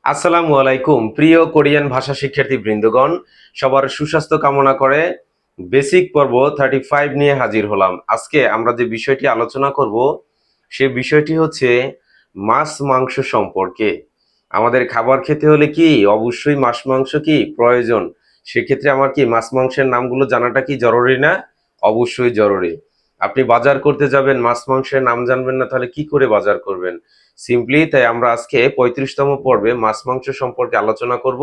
আসসালামু আলাইকুম প্রিয় কোরিয়ান ভাষা শিক্ষার্থী বৃন্দগণ, সবার সুস্বাস্থ্য কামনা করে বেসিক পর্ব 35 নিয়ে হাজির হলাম। আজকে আমরা যে বিষয়টি আলোচনা করব সে বিষয়টি হচ্ছে মাছ মাংস সম্পর্কে। আমাদের খাবার খেতে হলে কি অবশ্যই মাছ মাংস কি প্রয়োজন? সেক্ষেত্রে আমার কি মাছ মাংসের নামগুলো জানাটা কি জরুরি না? অবশ্যই জরুরি। আপনি বাজার করতে যাবেন, মাছ মাংসের নাম জানবেন না, তাহলে কি করে বাজার করবেন? সিম্পলি তাই আমরা আজকে 35তম পর্বে মাছ মাংস সম্পর্কে আলোচনা করব,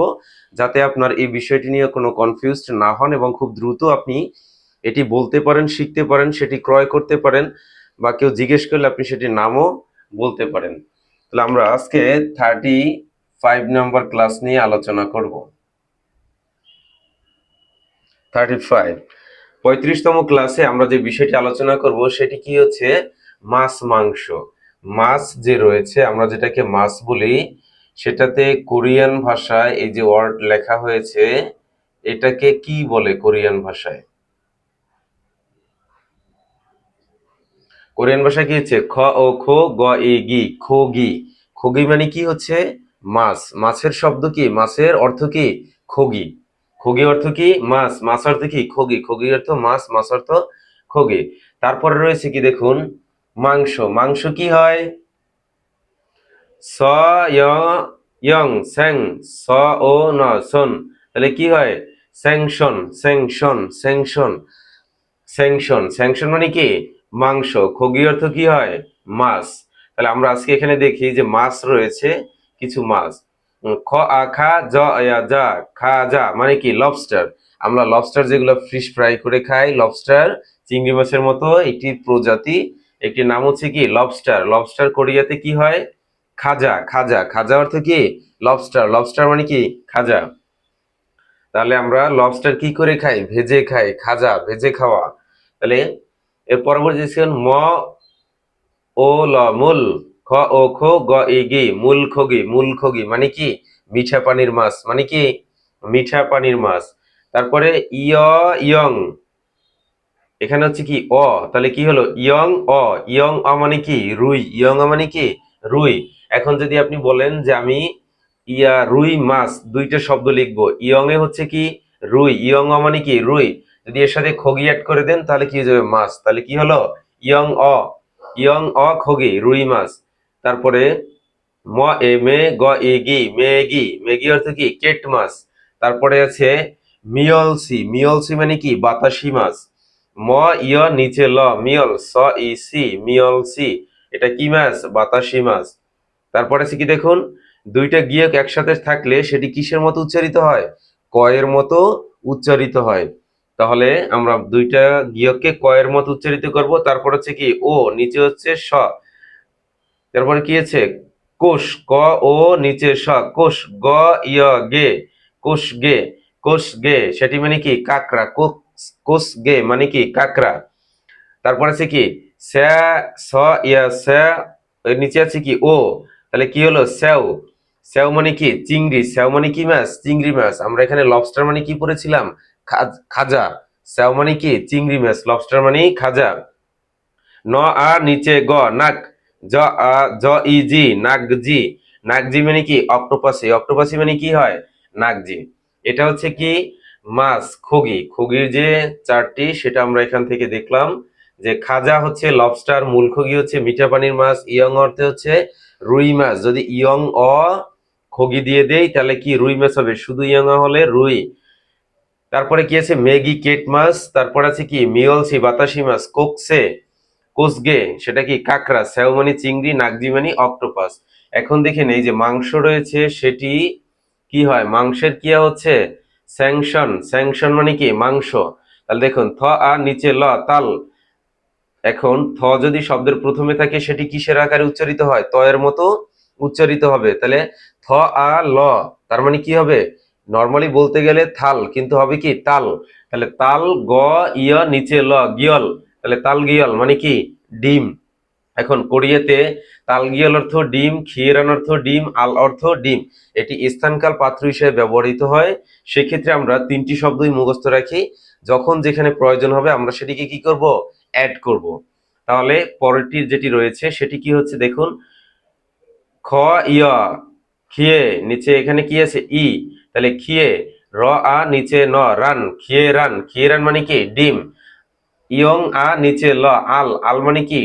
যাতে আপনার এই বিষয়টি নিয়ে কোনো কনফিউজড না হন এবং খুব দ্রুত আপনি এটি বলতে পারেন, শিখতে পারেন, সেটি ক্রয় করতে পারেন, বা কেউ জিজ্ঞেস করলে আপনি সেটির নামও বলতে পারেন। তাহলে আমরা আজকে 35 নম্বর ক্লাস নিয়ে আলোচনা করব। 35 তম ক্লাসে আমরা যে বিষয়টি আলোচনা করব সেটি কি হচ্ছে মাছ মাংস। মাছ যে রয়েছে, আমরা যেটাকে মাছ বলি, সেটাতে কোরিয়ান ভাষায় এই যে ওয়ার্ড লেখা হয়েছে, এটাকে কি বলে কোরিয়ান ভাষায়? কোরিয়ান ভাষায় কি হচ্ছে খ ও খো গ ই গি, খোগি। খোগি মানে কি হচ্ছে মাছ। মাছের শব্দ কি, মাছের অর্থ কি খোগি। খোগি অর্থ কি মাছ, মাছ অর্থ কি খোগি, খোগি অর্থ মাছ, মাছ অর্থ খোগি। তারপরে রয়েছে কি দেখুন মাংস। মাংস কি হয় স য় ইয়ং স্যাং স ও ন সন, তাহলে কি হয় sanction, sanction, sanction, sanction. Sanction মানে কি মাংস। খগি অর্থ কি হয় মাছ। তাহলে আমরা আজকে এখানে দেখি যে মাছ রয়েছে, কিছু মাছ। খ আ খা জ আ যা খা যা মানে কি লবস্টার। আমরা লবস্টার যেগুলো ফিশ ফ্রাই করে খাই, লবস্টার চিংড়ি মাছের মতো একটি প্রজাতি, একটি নাম হচ্ছে কি লবস্টার। লবস্টার কোরিয়াতে কি হয় খাজা। খাজা, খাজা অর্থ কি লবস্টার। লবস্টার মানে কি খাজা। তাহলে আমরা লবস্টার কি করে খাই ভেজে খাই, খাজা ভেজে খাওয়া। তাহলে এর পরবর্তী ছিল ম ও ল মূল, খ ও খো গ ই গি মূল খগি। মূল খগি মানে কি মিঠা পানির মাছ, মানে কি মিঠা পানির মাছ। তারপরে ইয়ং, এখানে হচ্ছে কি অ, তাহলে কি হলো ইয়ং অ। ইয়ং অ মানে কি রুই, ইয়ং অ মানে কি রুই। এখন যদি আপনি বলেন যে আমি রুই মাছ দুইটা শব্দ লিখবো, ইয়ং এ হচ্ছে কি রুই, ইয়ং অ মানে কি রুই, যদি এর সাথে খগি অ্যাড করে দেন তাহলে কি হয়ে যাবে মাছ। তাহলে কি হলো ইয়ং অ, ইয়ং অ খগি রুই মাছ। তারপরে ম এ মে গ ই গি মেগি, মেগি অর্থ কি কেট মাছ। তারপরে আছে মিয়লসি, মিয়লসি মানে কি বাতাসি মাছ। ম ইয় নিচে ল মিয়ল স ই সি মিয়লসি, এটা কি মাছ বাতাসি মাছ। তারপরে আছে কি দেখুন দুইটা গিয়ক একসাথে থাকলে সেটি কিসের মতো উচ্চারিত হয় কয়ের মতো উচ্চারিত হয়। তাহলে আমরা দুইটা গিয়ককে কয়ের মতো উচ্চারিত করব। তারপর হচ্ছে কি ও, নিচে হচ্ছে স। তারপরে কি আছে কোষ, ক ও নিচে স কোষ, গ ইয় গে কোষ গে, কোষ গে সেটি মানে কি কাকড়া, কোষ গে মানে কি কাকড়া। তারপর আছে কি স্যা স ইয়া স্যা, এর নিচে আছে কি ও, তাহলে কি হলো স্যাও। স্যাও মানে কি চিংড়ি, স্যাও মানে কি মাছ চিংড়ি মাছ। আমরা এখানে লবস্টার মানে কি পড়েছিলাম খাজা। স্যাও মানে কি চিংড়ি মাছ, লবস্টার মানে খাজা। ন আ নিচে গ নাক, জ আ জ ই জি নাগজি, নাগজি মানে কি অক্টোপাসি, অক্টোপাসি মানে কি হয় নাগজি। এটা হচ্ছে কি মাছ খগি। খগির যে চারটি সেটা আমরা এখান থেকে দেখলাম, যে খাজা হচ্ছে লবস্টার, মূলখগি হচ্ছে মিঠা পানির মাছ, ইয়ং অর্থে হচ্ছে রুই মাছ। যদি ইয়ং অ খগি দিয়ে দেই তাহলে কি রুই মাছ হবে, শুধু ইয়ং অ হলে রুই। তারপরে কি আছে মেগি কেট মাছ। তারপর আছে কি মিয়লসি বাতাসি মাছ, কোকসে কোসগে সেটা কি কাঁকড়া, স্যালমনি চিংড়ি, নাগজি মানে অক্টোপাস। এখন দেখেন এই যে মাংস রয়েছে সেটি কি হয় মাংসের ক্রিয়া হচ্ছে স্যাংশন। স্যাংশন মানে কি মাংস। তাহলে দেখুন থ আর নিচে ল তাল। এখন থ যদি শব্দের প্রথমে থাকে সেটি কিসের আকারে উচ্চারিত হয় ত এর মতো উচ্চারিত হবে। তাহলে থ আ ল, তার মানে কি হবে নর্মালি বলতে গেলে থাল, কিন্তু হবে কি তাল। তাহলে তাল গ ইয় নিচে ল গিয়ল, তাহলে তাল গিয়ল মানে কি ডিম। এখন কোরিয়াতে তালগিয়াল অর্থ ডিম, খিয়েরান অর্থ ডিম, আল অর্থ ডিম। এটি স্থানকাল পাত্র হিসেবে ব্যবহৃত হয়। সেক্ষেত্রে আমরা তিনটি শব্দই মুখস্থ রাখি, যখন যেখানে প্রয়োজন হবে আমরা সেটিকে কি করব অ্যাড করব। তাহলে পরেরটির যেটি রয়েছে সেটি কি হচ্ছে দেখুন খ ইয়া খিয়ে, নিচে এখানে কি আছে ই, তাহলে খিয়ে, র আ নিচে ন, রান, খিয়ে রান, খিয়ে রান মানে কি ডিম, ইয়ং আ নিচে ল, আল, আল মানে কি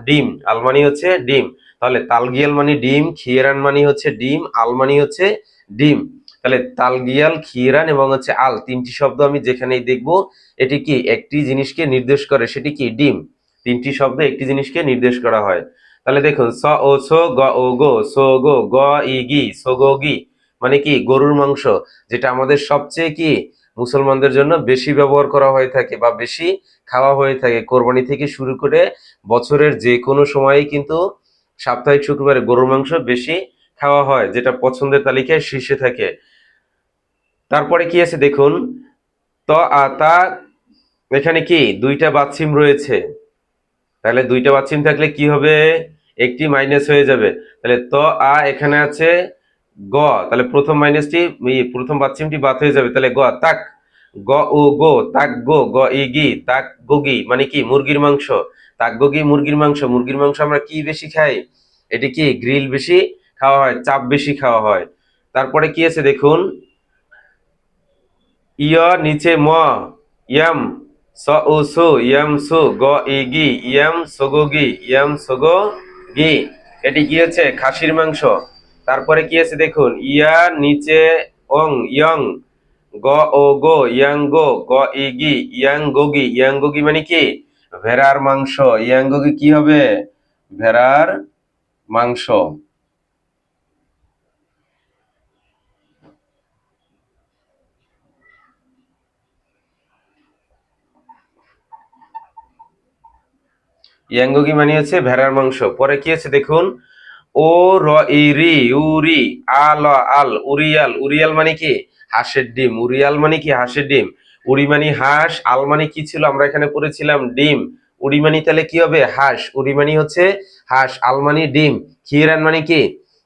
ডিম, আল মানে হচ্ছে ডিম। তাহলে তালগিয়াল মানে ডিম, খিয়েরান মানে হচ্ছে ডিম, আল মানে হচ্ছে ডিম। তাহলে তালগিয়াল, খিয়েরান এবং হচ্ছে আল, তিনটি শব্দ আমি যেখানেই দেখব এটি কি একটি জিনিসকে নির্দেশ করে, সেটি কি ডিম। তিনটি শব্দ একটি জিনিসকে নির্দেশ করা হয়। তাহলে দেখুন স ও সো, গ ও গো, সো গো, গ ই গি, সো গো গি মানে কি গরুর মাংস, যেটা আমাদের সবচেয়ে কি মুসলমানদের জন্য বেশি ব্যবহার করা হয়ে থাকে বা বেশি খাওয়া হয়ে থাকে। কোরবানি থেকে শুরু করে বছরের যে কোনো সময়ই কিন্তু সাপ্তাহিক শুক্রবারে গরুর মাংস বেশি খাওয়া হয়, যেটা পছন্দের তালিকায় শীর্ষে থাকে। তারপরে কি আছে দেখুন, ত আ তা, এখানে কি দুইটা বাচ্ছিম রয়েছে, তাহলে দুইটা বাচ্ছিম থাকলে কি হবে, একটি মাইনাস হয়ে যাবে। তাহলে ত আ এখানে আছে গ, তাহলে প্রথম মাইনাসটি প্রথম বাচ্ছিমটি বাদ হয়ে যাবে, তাহলে গ তাক, গ ও গো, তাক গো, গ ই গি, তাক গোগি মানে কি মুরগির মাংস, তাক গোগি মুরগির মাংস। মুরগির মাংস আমরা কি বেশি খাই, এটি কি গ্রিল বেশি খাওয়া হয়, চাপ বেশি খাওয়া হয়। তারপরে কি আছে দেখুন, ইয় নিচে ম, ইয়াম, স ও সু, ইয়াম সু, গ ই গি, ইয়াম সগোগি, ইয়াম সগো গি, এটি কি হচ্ছে খাসির মাংস। তারপরে কি আছে দেখুন, ইয়া নিচে অং, ইয়ং, গ ও গো, ইয়াং গো, গ ই গি, ইয়াং গোগি, ইয়াং গোগি মানে কি ভেড়ার মাংস, ইয়াং গোগি কি হবে ভেড়ার মাংস। ইয়াঙ্গি মানে হচ্ছে ভেড়ার মাংস। পরে কি আছে দেখুন, ও র ই রি, উরি, আল আল, উরিয়াল, উরিয়াল মানে কি হাঁসের ডিম, উরিয়াল মানে কি হাঁসের ডিম। উড়ি মানে হাঁস, আল মানে কি ছিল আমরা এখানে পড়েছিলাম ডিম, উড়ি মানে তাহলে কি হবে হাঁস, উড়ি মানে হচ্ছে হাঁস, আল মানে ডিম, খিয়েরান মানে কি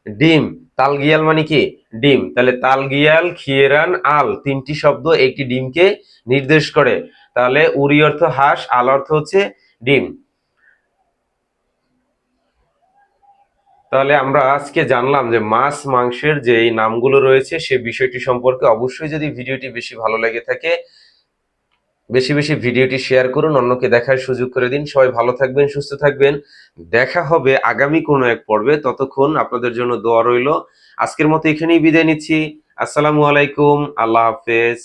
ডিম, তালগিয়াল মানে কি ডিম। তাহলে তালগিয়াল, খিয়েরান, আল তিনটি শব্দ একটি ডিমকে নির্দেশ করে। তাহলে উড়ি অর্থ হাঁস, আল অর্থ হচ্ছে ডিম। তাহলে আমরা আজকে জানলাম যে মাছ মাংসের যে এই নামগুলো রয়েছে সে বিষয়টি সম্পর্কে। অবশ্যই যদি ভিডিওটি বেশি ভালো লেগে থাকে বেশি বেশি ভিডিওটি শেয়ার করুন, অন্যকে দেখার সুযোগ করে দিন। সবাই ভালো থাকবেন, সুস্থ থাকবেন। দেখা হবে আগামী কোনো এক পর্বে, ততক্ষণ আপনাদের জন্য দোয়া রইল। আজকের মতো এখানেই বিদায় নিচ্ছি। আসসালামু আলাইকুম, আল্লাহ হাফেজ।